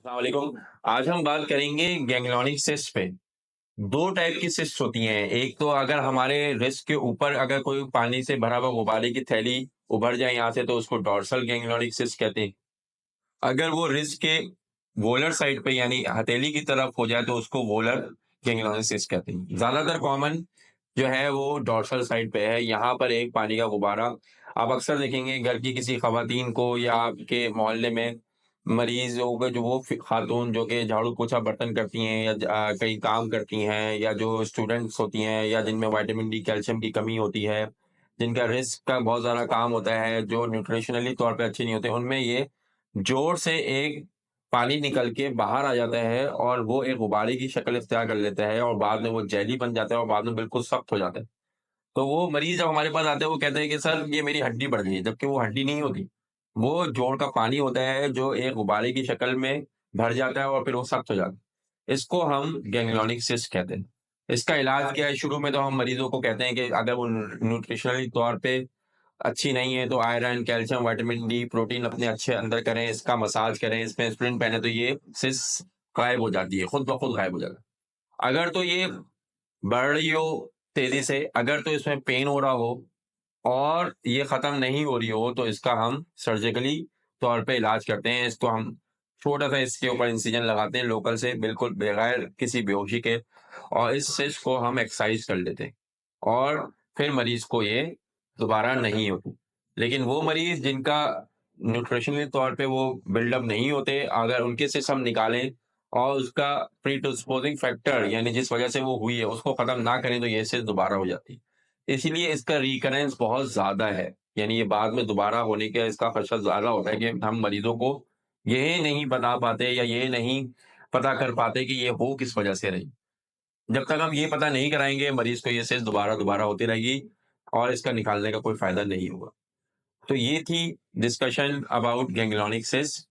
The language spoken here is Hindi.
वालेकुम। आज हम बात करेंगे गैंग्लियोनिक सिस्ट पे। दो टाइप की सिस्ट होती हैं। एक तो अगर हमारे रिस्ट के ऊपर अगर कोई पानी से भरा हुआ गुब्बारे की थैली उभर जाए यहाँ से तो उसको डोर्सल गैंग्लियोनिक सिस्ट कहते हैं। अगर वो रिस्ट के वोलर साइड पे यानी हथेली की तरफ हो जाए तो उसको वोलर गैंग्लियोनिक सिस्ट कहते हैं। ज्यादातर कॉमन जो है वो डोर्सल साइड पे है। यहाँ पर एक पानी का गुब्बारा आप अक्सर देखेंगे घर की किसी खवातीन को या आपके मोहल्ले में मरीज होगा जो वो खातून जो कि झाड़ू पोछा बर्तन करती हैं या कहीं काम करती हैं या जो स्टूडेंट्स होती हैं या जिनमें विटामिन डी कैल्शियम की कमी होती है, जिनका रिस्क का बहुत ज़्यादा काम होता है, जो न्यूट्रिशनली तौर पे अच्छे नहीं होते, उनमें ये जोर से एक पानी निकल के बाहर आ जाता है और वो एक गुब्बारे की शक्ल इख्तियार कर लेता है और बाद में वो जेली बन जाता है और बाद में बिल्कुल सख्त हो जाता है। तो वो मरीज़ जब हमारे पास आते हैं वो कहते हैं कि सर ये मेरी हड्डी बढ़ गई है, जबकि वो हड्डी नहीं होती। वो जोड़ का पानी होता है जो एक गुब्बारे की शक्ल में भर जाता है और फिर वो सख्त हो जाता है। इसको हम गैंग्लियोनिक सिस्ट कहते हैं। इसका इलाज क्या है? शुरू में तो हम मरीज़ों को कहते हैं कि अगर वो न्यूट्रिशनली तौर पे अच्छी नहीं है तो iron, calcium, vitamin D, protein अपने अच्छे अंदर करें, इसका मसाज करें, इसमें एस्पिरिन पहने तो ये सिस्ट गायब हो जाती है, खुद ब खुद गायब हो जाता है। अगर तो ये बढ़ रही हो तेज़ी से, अगर तो इसमें पेन हो रहा हो और ये ख़त्म नहीं हो रही हो, तो इसका हम सर्जिकली तौर पे इलाज करते हैं। इसको हम छोटा-सा इसके ऊपर इंसिजन लगाते हैं लोकल से, बिल्कुल बगैर किसी बेहोशी के और इस सिस्ट को हम एक्सरसाइज़ कर लेते हैं और फिर मरीज़ को ये दोबारा नहीं होती। लेकिन वो मरीज़ जिनका न्यूट्रिशनल तौर पे वो बिल्डअप नहीं होते, अगर उनके सिस्ट हम निकालें और उसका प्रीडिस्पोज़िंग फैक्टर यानी जिस वजह से वो हुई है, उसको ख़त्म ना करें, तो ये सिस्ट दोबारा हो जाती है। इसीलिए इसका रिकरेंस बहुत ज़्यादा है, यानी ये बाद में दोबारा होने का इसका खदशा ज़्यादा होता है कि हम मरीज़ों को ये नहीं बता पाते या ये नहीं पता कर पाते कि ये हो किस वजह से रही। जब तक हम ये पता नहीं कराएँगे, मरीज़ को ये सिस्ट दोबारा-दोबारा होती रहेगी और इसका निकालने का कोई फ़ायदा नहीं होगा। तो ये थी डिस्कशन अबाउट गैंग्लियोनिक सिस्ट।